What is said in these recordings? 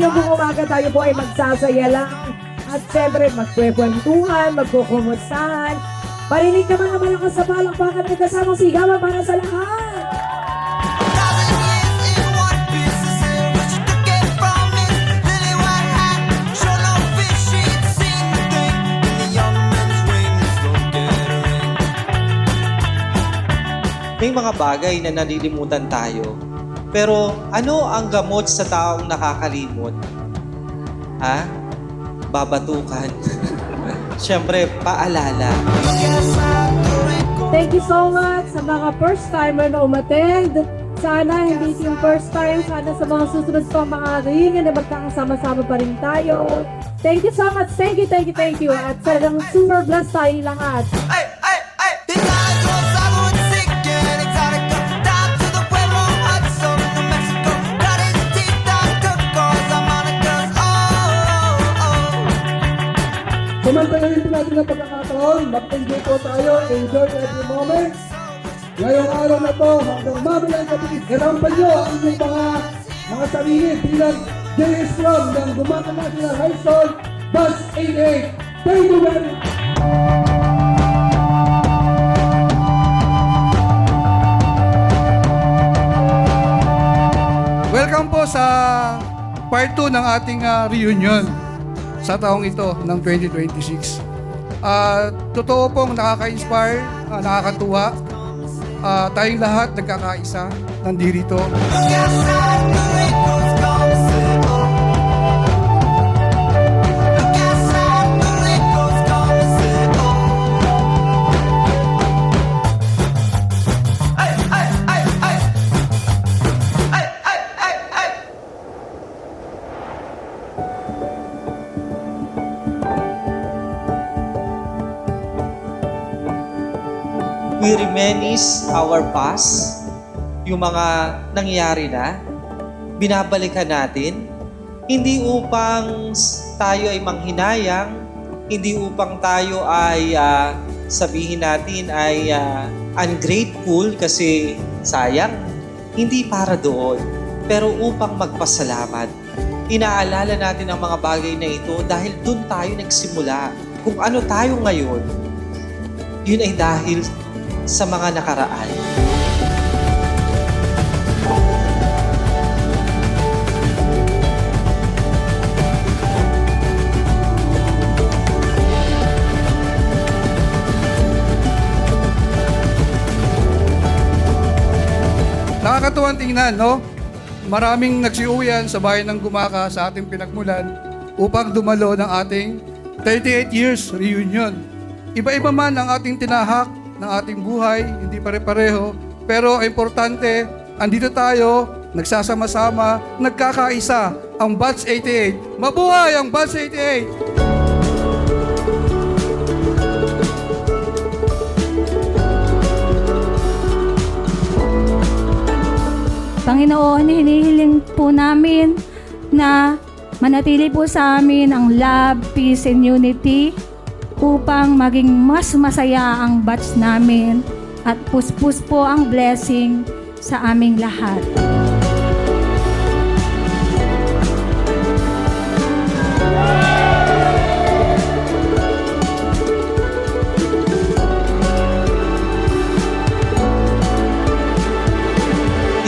hanggang buong umaga tayo po ay magsasaya lang. At syempre, magkwekwentuhan, magkukumustahan. Parinig naman ang malakas sa palakpakan at kasamang sigawan para sa lahat. May mga bagay na nalilimutan tayo. Pero ano ang gamot sa taong nakakalimot? Ha? Babatukan. Siyempre, paalala. Thank you so much sa mga first timer na umattend. Sana hindi yung first time, sana sa mga susunod pang mga reunion na magkakasama-sama pa rin tayo. Thank you so much. Thank you, thank you, thank you. At talagang super blessed tayo lahat. Samantalahin po natin ang pagkakataon, mag-enjoy po tayo, enjoy every moment. Ngayong araw na to, hanggang mabilang kapatid, irampan nyo ang inyong mga sarili bilang J.S. Ram ng Gumaka National High School, Bus 88. Thank you very much! Welcome po sa part 2 ng ating reunion sa taong ito ng 2026. Totoo pong nakaka-inspire, nakakatuwa. Tayong lahat nagkakaisa, nandito. We reminisce our past, yung mga nangyari na, binabalikan natin, hindi upang tayo ay manghinayang, hindi upang tayo ay sabihin natin ay ungrateful kasi sayang, hindi para doon, pero upang magpasalamat. Inaalala natin ang mga bagay na ito dahil doon tayo nagsimula. Kung ano tayo ngayon, yun ay dahil sa mga nakaraan. Nakakatuwang tingnan, no? Maraming nagsiuwian sa bayan ng Gumaka sa ating pinagmulan upang dumalo ng ating 38 years reunion. Iba-iba man ang ating tinahak ng ating buhay, hindi pare-pareho, pero importante, andito tayo, nagsasama-sama, nagkakaisa, ang Batch 88. Mabuhay ang Batch 88! Panginoon, hinihiling po namin na manatili po sa amin ang love, peace, and unity upang maging mas masaya ang batch namin at puspos po ang blessing sa aming lahat.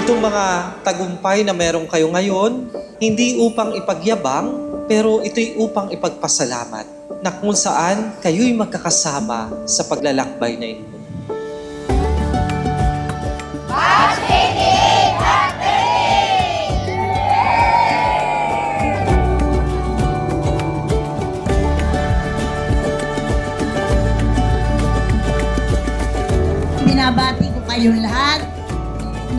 Itong mga tagumpay na meron kayo ngayon, hindi upang ipagyabang, pero ito'y upang ipagpasalamat na kung saan kayo'y magkakasama sa paglalakbay na ito. Batch 88 Factory! Binabati ko kayong lahat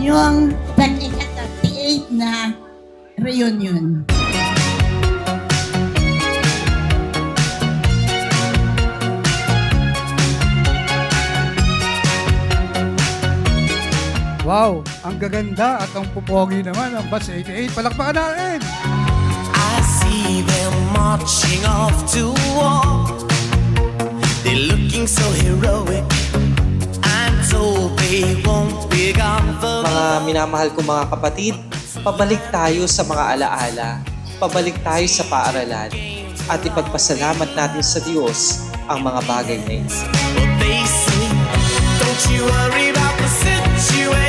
yung pag-38 na reunion. Wow, ang gaganda at ang pupogi naman ang Batch 88. Palakpakan natin! I see them marching off to war. They're looking so heroic. I'm told they won't be gone for Mga minamahal ko mga kapatid, pabalik tayo sa mga alaala. pabalik tayo sa paaralan at ipagpasalamat natin sa Diyos ang mga bagay na ito. Well, they say, don't you worry about the situation.